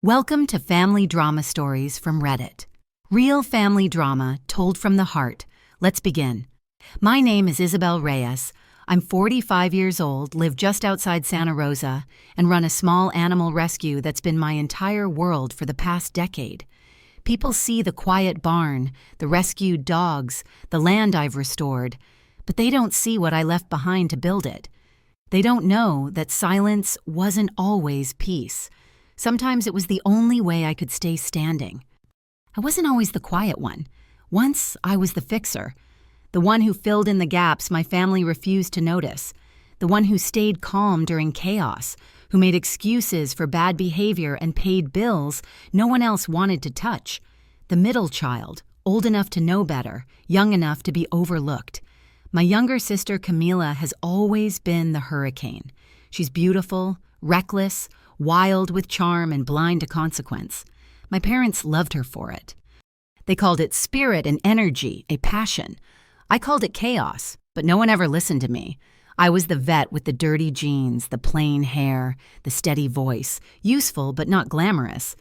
Welcome to Family Drama Stories from Reddit. Real family drama told from the heart. Let's begin. My name is Isabel Reyes. I'm 45 years old, live just outside Santa Rosa, and run a small animal rescue that's been my entire world for the past decade. People see the quiet barn, the rescued dogs, the land I've restored, but they don't see what I left behind to build it. They don't know that silence wasn't always peace. Sometimes it was the only way I could stay standing. I wasn't always the quiet one. Once I was the fixer, the one who filled in the gaps my family refused to notice, the one who stayed calm during chaos, who made excuses for bad behavior and paid bills no one else wanted to touch. The middle child, old enough to know better, young enough to be overlooked. My younger sister Camila has always been the hurricane. She's beautiful, reckless, wild with charm and blind to consequence. My parents loved her for it. They called it spirit and energy, a passion. I called it chaos, but no one ever listened to me. I was the vet with the dirty jeans, the plain hair, the steady voice, useful but not glamorous.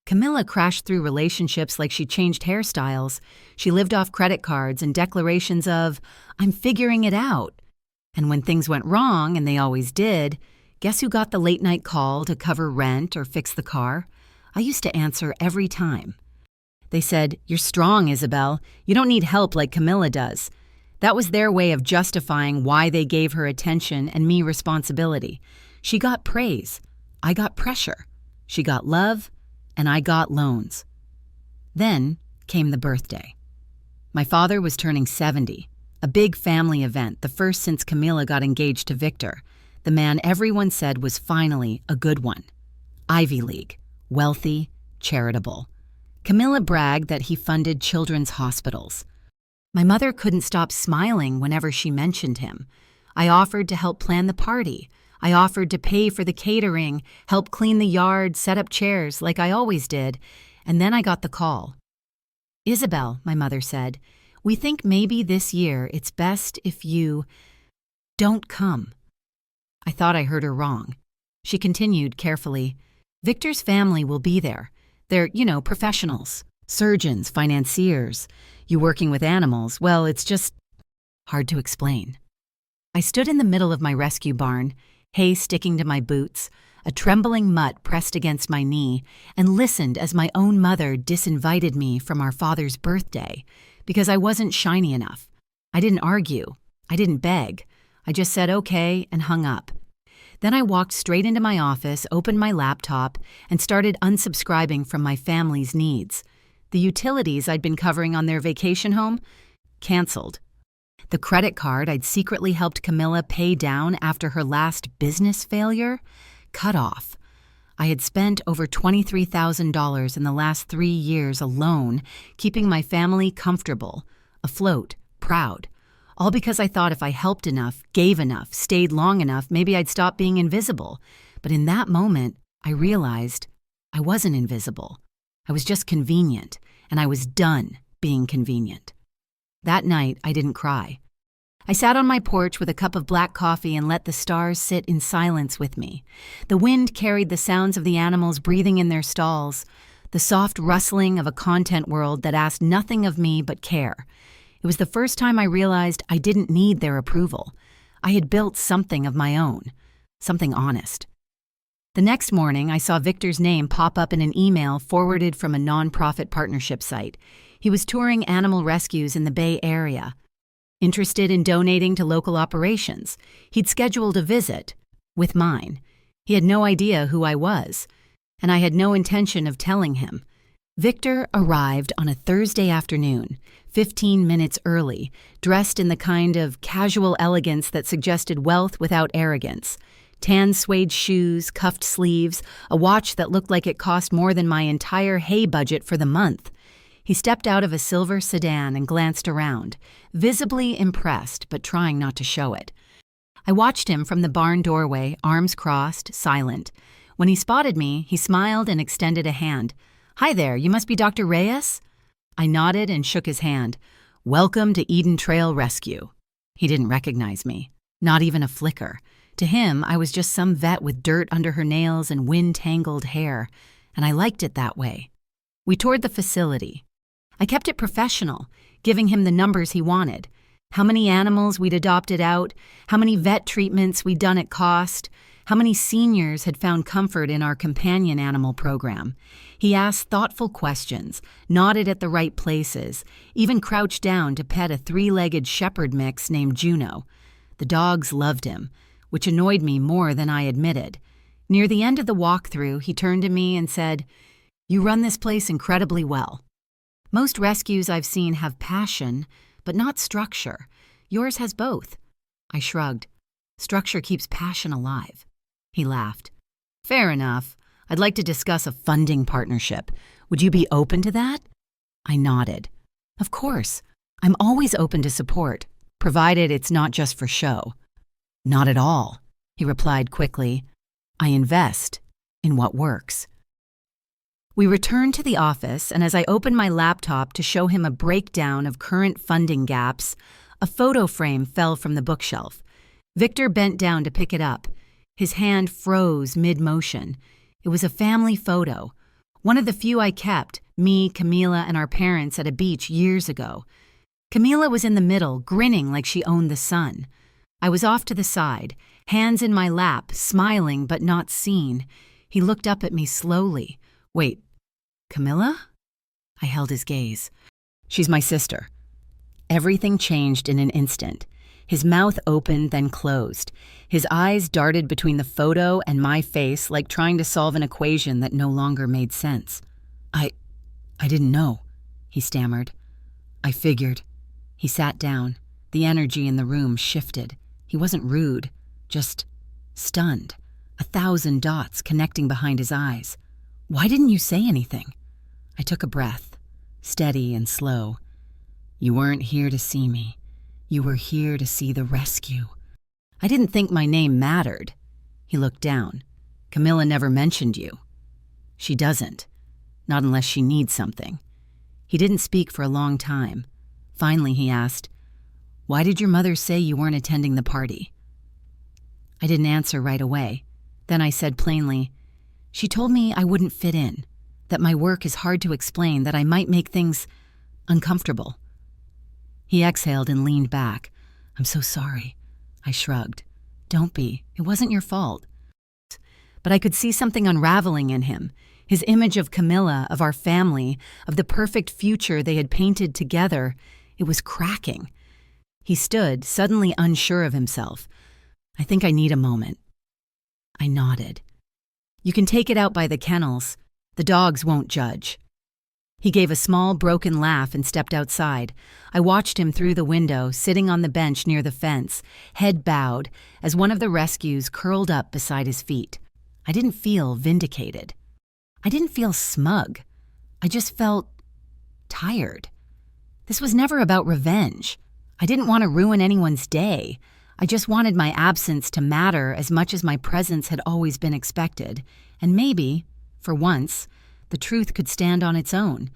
Camilla crashed through relationships like she changed hairstyles. She lived off credit cards and declarations of, "I'm figuring it out." And when things went wrong, and they always did, guess who got the late-night call to cover rent or fix the car? I used to answer every time. They said, "You're strong, Isabel. You don't need help like Camilla does." That was their way of justifying why they gave her attention and me responsibility. She got praise. I got pressure. She got love, and I got loans. Then came the birthday. My father was turning 70, a big family event, the first since Camilla got engaged to Victor. The man everyone said was finally a good one. Ivy League, wealthy, charitable. Camilla bragged that he funded children's hospitals. My mother couldn't stop smiling whenever she mentioned him. I offered to help plan the party. I offered to pay for the catering, help clean the yard, set up chairs like I always did, and then I got the call. "Isabel," my mother said, "we think maybe this year it's best if you don't come." I thought I heard her wrong. She continued carefully, "Victor's family will be there. They're, professionals, surgeons, financiers. You working with animals, well, it's just hard to explain." I stood in the middle of my rescue barn, hay sticking to my boots, a trembling mutt pressed against my knee, and listened as my own mother disinvited me from our father's birthday because I wasn't shiny enough. I didn't argue. I didn't beg. I just said okay and hung up. Then I walked straight into my office, opened my laptop, and started unsubscribing from my family's needs. The utilities I'd been covering on their vacation home, canceled. The credit card I'd secretly helped Camilla pay down after her last business failure, cut off. I had spent over $23,000 in the last 3 years alone, keeping my family comfortable, afloat, proud. All because I thought if I helped enough, gave enough, stayed long enough, maybe I'd stop being invisible. But in that moment, I realized I wasn't invisible. I was just convenient, and I was done being convenient. That night, I didn't cry. I sat on my porch with a cup of black coffee and let the stars sit in silence with me. The wind carried the sounds of the animals breathing in their stalls, the soft rustling of a content world that asked nothing of me but care. It was the first time I realized I didn't need their approval. I had built something of my own, something honest. The next morning, I saw Victor's name pop up in an email forwarded from a nonprofit partnership site. He was touring animal rescues in the Bay Area, interested in donating to local operations. He'd scheduled a visit with mine. He had no idea who I was, and I had no intention of telling him. Victor arrived on a Thursday afternoon, 15 minutes early, dressed in the kind of casual elegance that suggested wealth without arrogance. Tan suede shoes, cuffed sleeves, a watch that looked like it cost more than my entire hay budget for the month. He stepped out of a silver sedan and glanced around, visibly impressed but trying not to show it. I watched him from the barn doorway, arms crossed, silent. When he spotted me, he smiled and extended a hand. "Hi there, you must be Dr. Reyes?" I nodded and shook his hand. "Welcome to Eden Trail Rescue." He didn't recognize me, not even a flicker. To him, I was just some vet with dirt under her nails and wind-tangled hair. and I liked it that way. We toured the facility. I kept it professional, giving him the numbers he wanted. How many animals we'd adopted out, how many vet treatments we'd done at cost, how many seniors had found comfort in our companion animal program. He asked thoughtful questions, nodded at the right places, even crouched down to pet a 3-legged shepherd mix named Juno. The dogs loved him, which annoyed me more than I admitted. Near the end of the walkthrough, he turned to me and said, "You run this place incredibly well. Most rescues I've seen have passion, but not structure. Yours has both." I shrugged. "Structure keeps passion alive." He laughed. "Fair enough. I'd like to discuss a funding partnership. Would you be open to that?" I nodded. "Of course. I'm always open to support, provided it's not just for show." "Not at all," he replied quickly. "I invest in what works." We returned to the office, and as I opened my laptop to show him a breakdown of current funding gaps, a photo frame fell from the bookshelf. Victor bent down to pick it up. His hand froze mid-motion. It was a family photo, one of the few I kept, me, Camila, and our parents at a beach years ago. Camila was in the middle, grinning like she owned the sun. I was off to the side, hands in my lap, smiling but not seen. He looked up at me slowly. "Wait, Camila?" I held his gaze. "She's my sister." Everything changed in an instant. His mouth opened, then closed. His eyes darted between the photo and my face like trying to solve an equation that no longer made sense. I didn't know," he stammered. "I figured." He sat down. The energy in the room shifted. He wasn't rude, just stunned. 1,000 dots connecting behind his eyes. "Why didn't you say anything?" I took a breath, steady and slow. "You weren't here to see me. You were here to see the rescue." I didn't think my name mattered. He looked down. "Camila never mentioned you." "She doesn't. Not unless she needs something." He didn't speak for a long time. Finally, he asked, "Why did your mother say you weren't attending the party?" I didn't answer right away. Then I said plainly, "She told me I wouldn't fit in, that my work is hard to explain, that I might make things uncomfortable." He exhaled and leaned back. "I'm so sorry." I shrugged. "Don't be. It wasn't your fault." But I could see something unraveling in him. His image of Camila, of our family, of the perfect future they had painted together, it was cracking. He stood, suddenly unsure of himself. "I think I need a moment." I nodded. "You can take it out by the kennels. The dogs won't judge." He gave a small, broken laugh and stepped outside. I watched him through the window, sitting on the bench near the fence, head bowed, as one of the rescues curled up beside his feet. I didn't feel vindicated. I didn't feel smug. I just felt tired. This was never about revenge. I didn't want to ruin anyone's day. I just wanted my absence to matter as much as my presence had always been expected. And maybe, for once, the truth could stand on its own,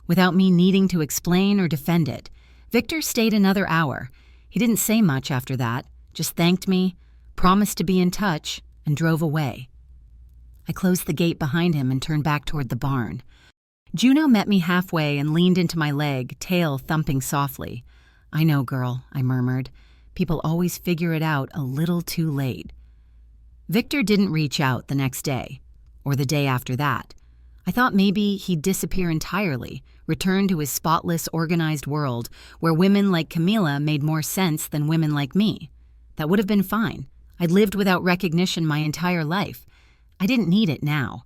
without me needing to explain or defend it. Victor stayed another hour. He didn't say much after that, just thanked me, promised to be in touch, and drove away. I closed the gate behind him and turned back toward the barn. Juno met me halfway and leaned into my leg, tail thumping softly. "I know, girl," I murmured. "People always figure it out a little too late." Victor didn't reach out the next day, or the day after that. I thought maybe he'd disappear entirely, return to his spotless, organized world where women like Camila made more sense than women like me. That would have been fine. I'd lived without recognition my entire life. I didn't need it now.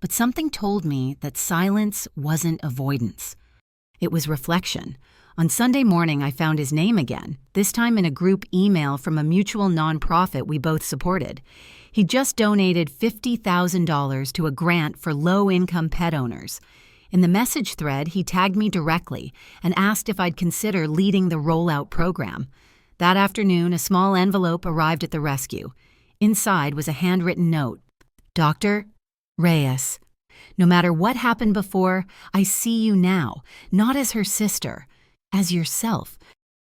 But something told me that silence wasn't avoidance. It was reflection. On Sunday morning, I found his name again, this time in a group email from a mutual nonprofit we both supported. He just donated $50,000 to a grant for low-income pet owners. In the message thread, he tagged me directly and asked if I'd consider leading the rollout program. That afternoon, a small envelope arrived at the rescue. Inside was a handwritten note. "Dr. Reyes, no matter what happened before, I see you now, not as her sister, as yourself,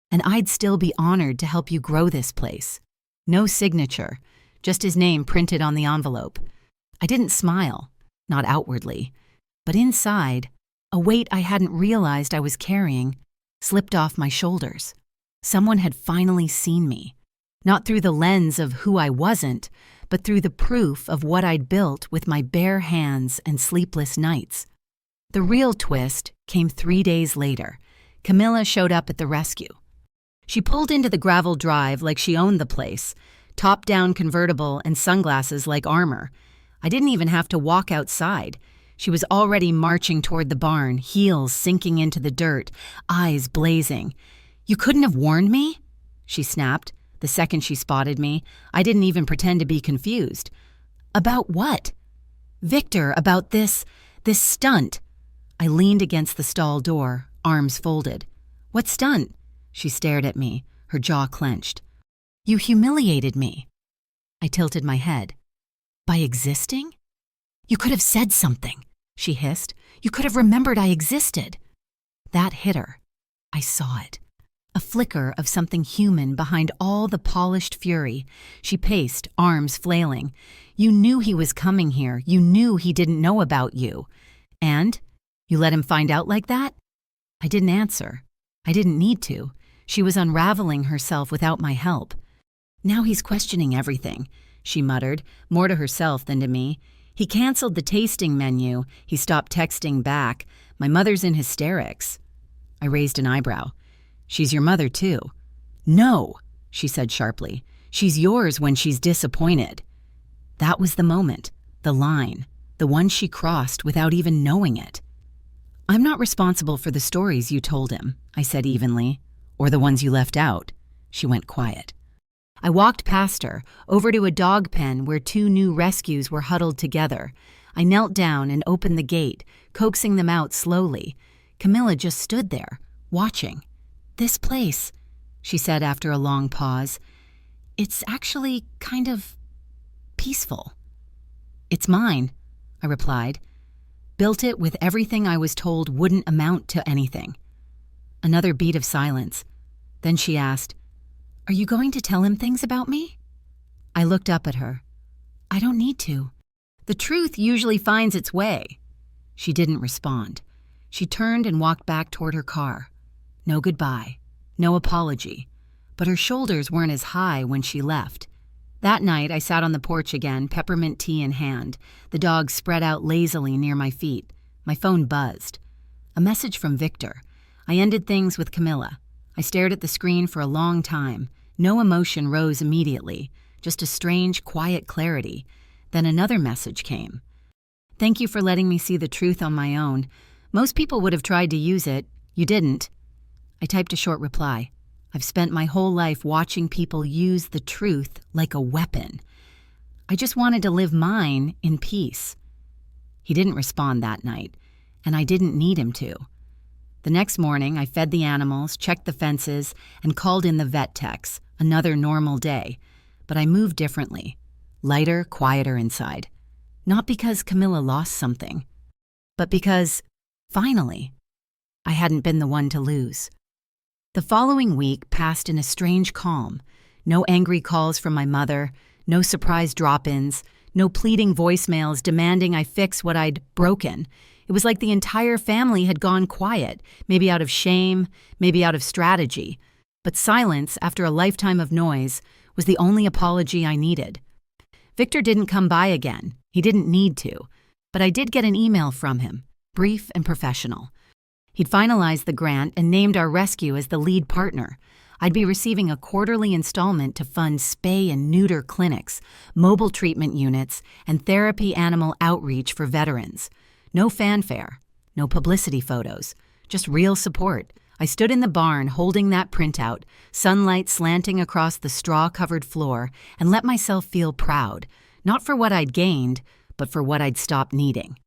and I'd still be honored to help you grow this place." No signature, just his name printed on the envelope. I didn't smile. not outwardly. But inside, a weight I hadn't realized I was carrying slipped off my shoulders. Someone had finally seen me, not through the lens of who I wasn't, but through the proof of what I'd built with my bare hands and sleepless nights. The real twist came 3 days later. Camilla showed up at the rescue. She pulled into the gravel drive like she owned the place, top-down convertible and sunglasses like armor. I didn't even have to walk outside. She was already marching toward the barn, heels sinking into the dirt, eyes blazing. "You couldn't have warned me?" she snapped. The second she spotted me, I didn't even pretend to be confused. "About what?" "Victor, about this stunt." I leaned against the stall door, arms folded. "What stunt?" She stared at me, her jaw clenched. "You humiliated me." I tilted my head. "By existing?" "You could have said something," she hissed. "You could have remembered I existed." That hit her. I saw it. A flicker of something human behind all the polished fury. She paced, arms flailing. "You knew he was coming here. You knew he didn't know about you. And? You let him find out like that?" I didn't answer. I didn't need to. She was unraveling herself without my help. "Now he's questioning everything," she muttered, more to herself than to me. "He canceled the tasting menu. He stopped texting back. My mother's in hysterics." I raised an eyebrow. "She's your mother, too." "No," she said sharply. "She's yours when she's disappointed." That was the moment, the line, the one she crossed without even knowing it. "I'm not responsible for the stories you told him," I said evenly. "Or the ones you left out." She went quiet. I walked past her, over to a dog pen where 2 new rescues were huddled together. I knelt down and opened the gate, coaxing them out slowly. Camilla just stood there, watching. "This place," she said after a long pause, "it's actually kind of peaceful." "It's mine," I replied. "Built it with everything I was told wouldn't amount to anything." Another beat of silence. Then she asked, "Are you going to tell him things about me?" I looked up at her. "I don't need to. The truth usually finds its way." She didn't respond. She turned and walked back toward her car. No goodbye, no apology, but her shoulders weren't as high when she left. That night, I sat on the porch again, peppermint tea in hand. The dog spread out lazily near my feet. My phone buzzed. A message from Victor. I ended things with Camilla. I stared at the screen for a long time. No emotion rose immediately, just a strange, quiet clarity. Then another message came. "Thank you for letting me see the truth on my own. Most people would have tried to use it. You didn't." I typed a short reply. "I've spent my whole life watching people use the truth like a weapon. I just wanted to live mine in peace." He didn't respond that night, and I didn't need him to. The next morning, I fed the animals, checked the fences, and called in the vet techs. Another normal day. But I moved differently. Lighter, quieter inside. Not because Camilla lost something, but because, finally, I hadn't been the one to lose. The following week passed in a strange calm. No angry calls from my mother, no surprise drop-ins, no pleading voicemails demanding I fix what I'd broken. It was like the entire family had gone quiet, maybe out of shame, maybe out of strategy. But silence, after a lifetime of noise, was the only apology I needed. Victor didn't come by again. He didn't need to. But I did get an email from him, brief and professional. He'd finalized the grant and named our rescue as the lead partner. I'd be receiving a quarterly installment to fund spay and neuter clinics, mobile treatment units, and therapy animal outreach for veterans. No fanfare, no publicity photos, just real support. I stood in the barn holding that printout, sunlight slanting across the straw-covered floor, and let myself feel proud, not for what I'd gained, but for what I'd stopped needing.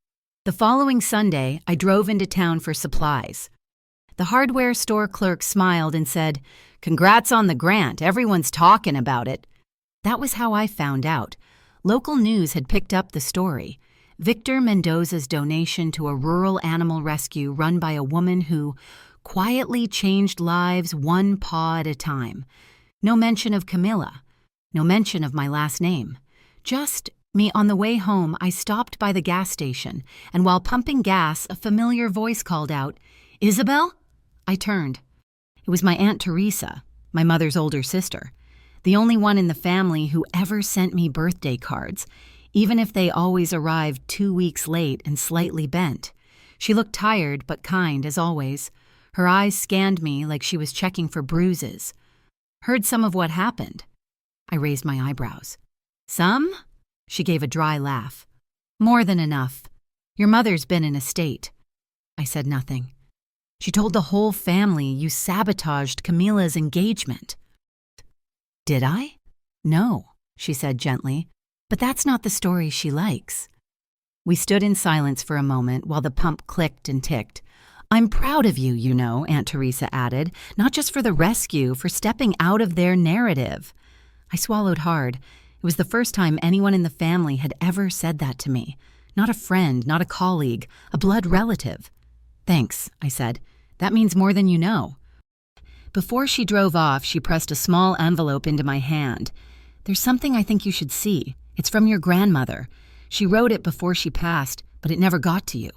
The following Sunday, I drove into town for supplies. The hardware store clerk smiled and said, "Congrats on the grant, everyone's talking about it." That was how I found out. Local news had picked up the story. Victor Mendoza's donation to a rural animal rescue run by a woman who quietly changed lives one paw at a time. No mention of Camilla. No mention of my last name. Just On the way home, I stopped by the gas station, and while pumping gas, a familiar voice called out, "Isabel?" I turned. It was my Aunt Teresa, my mother's older sister, the only one in the family who ever sent me birthday cards, even if they always arrived 2 weeks late and slightly bent. She looked tired but kind as always. Her eyes scanned me like she was checking for bruises. "Heard some of what happened." I raised my eyebrows. "Some?" She gave a dry laugh. "More than enough. Your mother's been in a state." I said nothing. "She told the whole family you sabotaged Camila's engagement." "Did I?" "No," she said gently, "but that's not the story she likes." We stood in silence for a moment while the pump clicked and ticked. "I'm proud of you, you know," Aunt Teresa added, "not just for the rescue, for stepping out of their narrative." I swallowed hard. It was the first time anyone in the family had ever said that to me. Not a friend, not a colleague, a blood relative. "Thanks," I said. "That means more than you know." Before she drove off, she pressed a small envelope into my hand. "There's something I think you should see. It's from your grandmother. She wrote it before she passed, but it never got to you."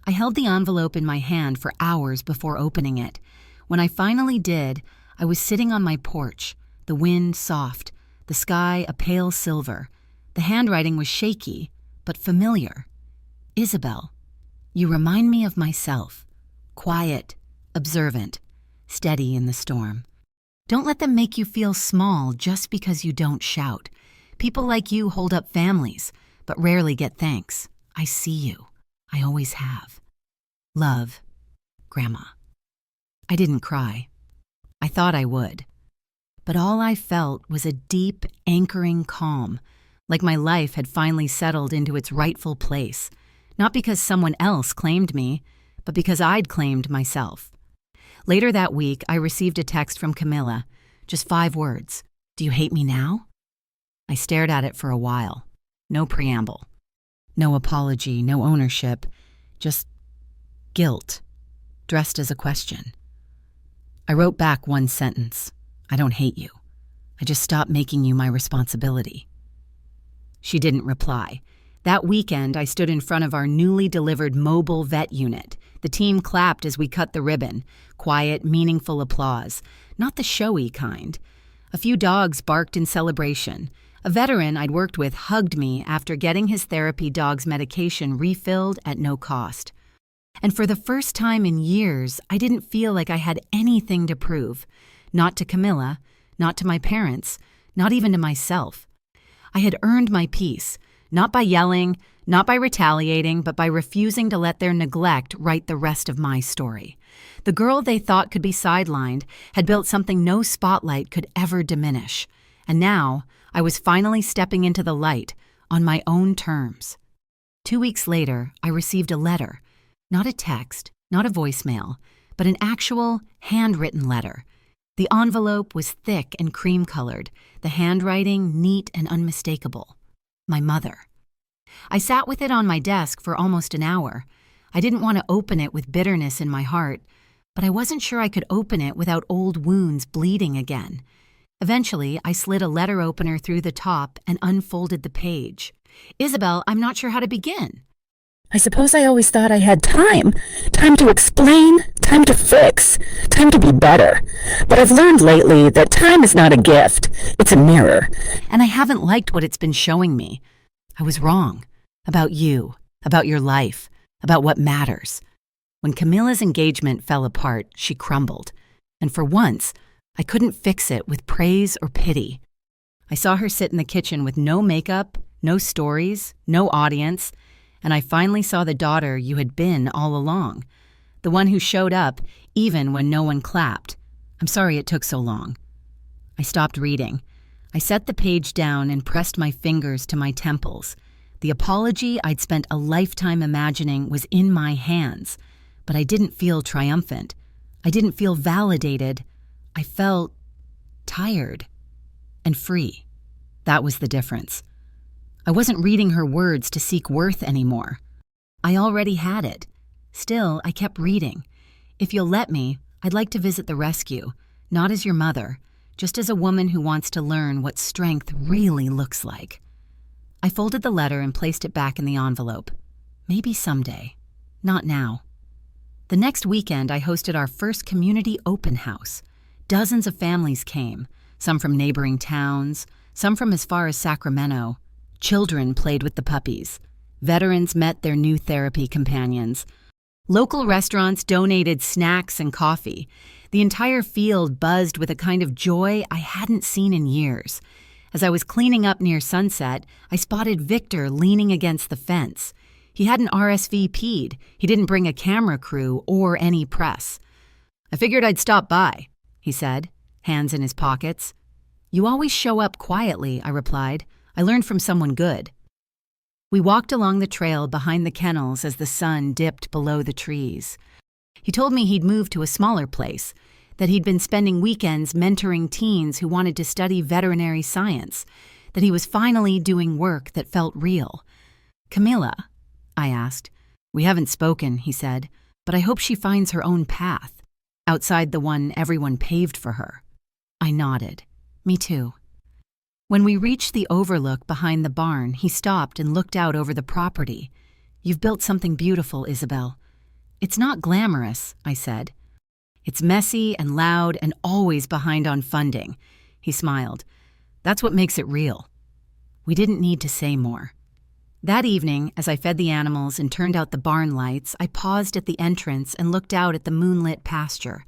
I held the envelope in my hand for hours before opening it. When I finally did, I was sitting on my porch, the wind soft, the sky a pale silver. The handwriting was shaky, but familiar. "Isabel, you remind me of myself. Quiet, observant, steady in the storm. Don't let them make you feel small just because you don't shout. People like you hold up families, but rarely get thanks. I see you. I always have. Love, Grandma." I didn't cry. I thought I would. But all I felt was a deep, anchoring calm, like my life had finally settled into its rightful place, not because someone else claimed me, but because I'd claimed myself. Later that week, I received a text from Camilla, just 5 words. "Do you hate me now?" I stared at it for a while. No preamble. No apology, no ownership, just guilt, dressed as a question. I wrote back one sentence. "I don't hate you. I just stopped making you my responsibility." She didn't reply. That weekend, I stood in front of our newly delivered mobile vet unit. The team clapped as we cut the ribbon. Quiet, meaningful applause. Not the showy kind. A few dogs barked in celebration. A veteran I'd worked with hugged me after getting his therapy dog's medication refilled at no cost. And for the first time in years, I didn't feel like I had anything to prove. Not to Camilla, not to my parents, not even to myself. I had earned my peace, not by yelling, not by retaliating, but by refusing to let their neglect write the rest of my story. The girl they thought could be sidelined had built something no spotlight could ever diminish. And now, I was finally stepping into the light, on my own terms. 2 weeks later, I received a letter. Not a text, not a voicemail, but an actual, handwritten letter. The envelope was thick and cream-colored, the handwriting neat and unmistakable. My mother. I sat with it on my desk for almost an hour. I didn't want to open it with bitterness in my heart, but I wasn't sure I could open it without old wounds bleeding again. Eventually, I slid a letter opener through the top and unfolded the page. "Isabel, I'm not sure how to begin." I suppose I always thought I had time to explain, time to fix, time to be better. But I've learned lately that time is not a gift, it's a mirror. And I haven't liked what it's been showing me. I was wrong. About you, about your life, about what matters. When Camilla's engagement fell apart, she crumbled. And for once, I couldn't fix it with praise or pity. I saw her sit in the kitchen with no makeup, no stories, no audience, and I finally saw the daughter you had been all along. The one who showed up even when no one clapped. I'm sorry it took so long. I stopped reading. I set the page down and pressed my fingers to my temples. The apology I'd spent a lifetime imagining was in my hands, but I didn't feel triumphant. I didn't feel validated. I felt tired and free. That was the difference. I wasn't reading her words to seek worth anymore. I already had it. Still, I kept reading. If you'll let me, I'd like to visit the rescue, not as your mother, just as a woman who wants to learn what strength really looks like. I folded the letter and placed it back in the envelope. Maybe someday. Not now. The next weekend, I hosted our first community open house. Dozens of families came, some from neighboring towns, some from as far as Sacramento. Children played with the puppies. Veterans met their new therapy companions. Local restaurants donated snacks and coffee. The entire field buzzed with a kind of joy I hadn't seen in years. As I was cleaning up near sunset, I spotted Victor leaning against the fence. He hadn't RSVP'd. He didn't bring a camera crew or any press. "I figured I'd stop by," he said, hands in his pockets. "You always show up quietly," I replied. "I learned from someone good." We walked along the trail behind the kennels as the sun dipped below the trees. He told me he'd moved to a smaller place, that he'd been spending weekends mentoring teens who wanted to study veterinary science, that he was finally doing work that felt real. "Camilla?" I asked. "We haven't spoken," he said, "but I hope she finds her own path, outside the one everyone paved for her." I nodded. Me too. When we reached the overlook behind the barn, he stopped and looked out over the property. "You've built something beautiful, Isabel." "It's not glamorous," I said. "It's messy and loud and always behind on funding." He smiled. "That's what makes it real." We didn't need to say more. That evening, as I fed the animals and turned out the barn lights, I paused at the entrance and looked out at the moonlit pasture.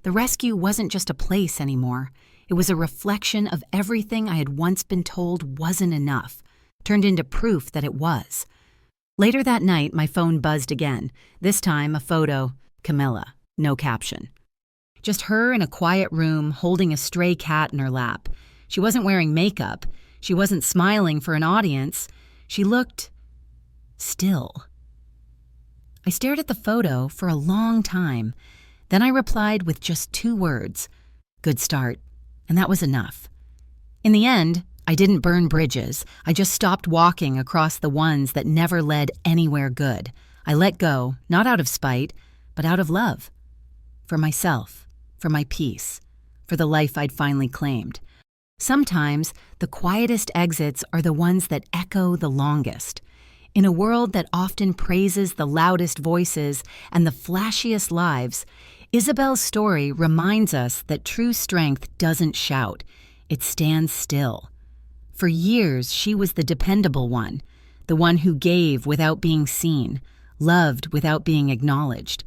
The rescue wasn't just a place anymore. It was a reflection of everything I had once been told wasn't enough, turned into proof that it was. Later that night, my phone buzzed again, this time a photo, Camilla, no caption. Just her in a quiet room holding a stray cat in her lap. She wasn't wearing makeup. She wasn't smiling for an audience. She looked still. I stared at the photo for a long time. Then I replied with just 2 words, "Good start," and that was enough. In the end, I didn't burn bridges. I just stopped walking across the ones that never led anywhere good. I let go, not out of spite, but out of love. For myself, for my peace, for the life I'd finally claimed. Sometimes, the quietest exits are the ones that echo the longest. In a world that often praises the loudest voices and the flashiest lives, Isabel's story reminds us that true strength doesn't shout, it stands still. For years, she was the dependable one, the one who gave without being seen, loved without being acknowledged.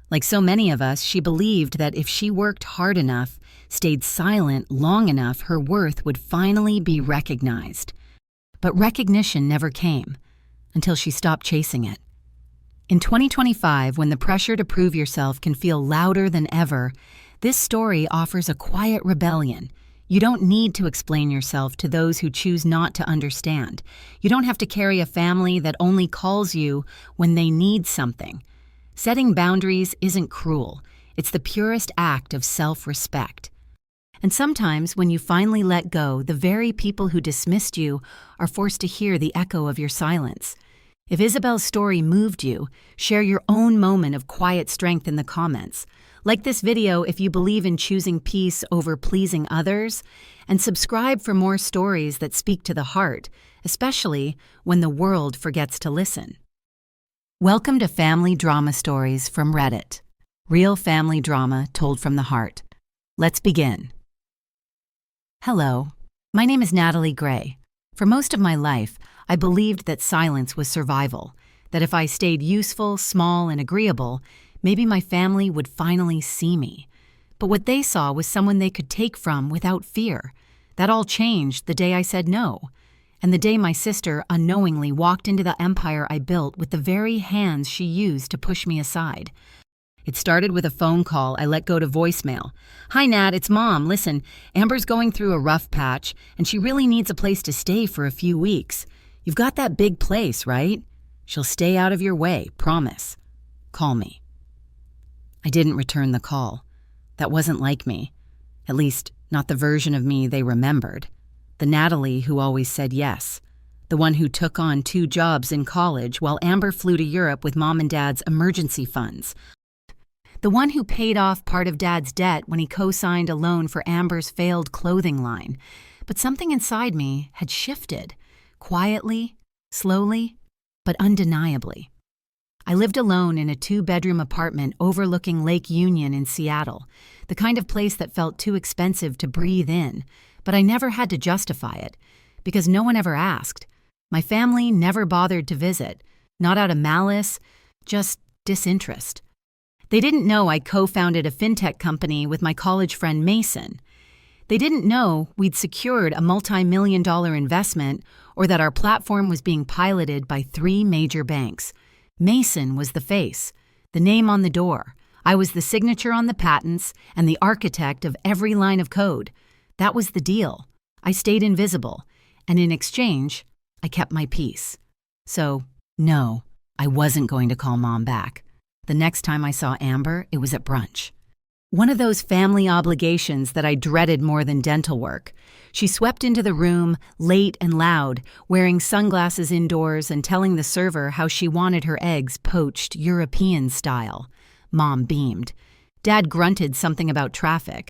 Like so many of us, she believed that if she worked hard enough, stayed silent long enough, her worth would finally be recognized. But recognition never came, until she stopped chasing it. In 2025, when the pressure to prove yourself can feel louder than ever, this story offers a quiet rebellion. You don't need to explain yourself to those who choose not to understand. You don't have to carry a family that only calls you when they need something. Setting boundaries isn't cruel. It's the purest act of self-respect. And sometimes, when you finally let go, the very people who dismissed you are forced to hear the echo of your silence. If Isabel's story moved you, share your own moment of quiet strength in the comments. Like this video if you believe in choosing peace over pleasing others, and subscribe for more stories that speak to the heart, especially when the world forgets to listen. Welcome to Family Drama Stories from Reddit. Real family drama told from the heart. Let's begin. Hello, my name is Natalie Gray. For most of my life, I believed that silence was survival, that if I stayed useful, small, and agreeable, maybe my family would finally see me. But what they saw was someone they could take from without fear. That all changed the day I said no, and the day my sister unknowingly walked into the empire I built with the very hands she used to push me aside. It started with a phone call I let go to voicemail. "Hi, Nat, it's Mom. Listen, Amber's going through a rough patch, and she really needs a place to stay for a few weeks. You've got that big place, right? She'll stay out of your way, promise. Call me." I didn't return the call. That wasn't like me. At least, not the version of me they remembered. The Natalie who always said yes. The one who took on 2 jobs in college while Amber flew to Europe with Mom and Dad's emergency funds. The one who paid off part of Dad's debt when he co-signed a loan for Amber's failed clothing line. But something inside me had shifted. quietly, slowly, but undeniably. I lived alone in a 2-bedroom apartment overlooking Lake Union in Seattle, the kind of place that felt too expensive to breathe in, but I never had to justify it, because no one ever asked. My family never bothered to visit, not out of malice, just disinterest. They didn't know I co-founded a fintech company with my college friend Mason. They didn't know we'd secured a multi-million-dollar investment or that our platform was being piloted by 3 major banks. Mason was the face, the name on the door. I was the signature on the patents and the architect of every line of code. That was the deal. I stayed invisible, and in exchange, I kept my peace. So, no, I wasn't going to call Mom back. The next time I saw Amber, it was at brunch. One of those family obligations that I dreaded more than dental work. She swept into the room, late and loud, wearing sunglasses indoors and telling the server how she wanted her eggs poached European style. Mom beamed. Dad grunted something about traffic.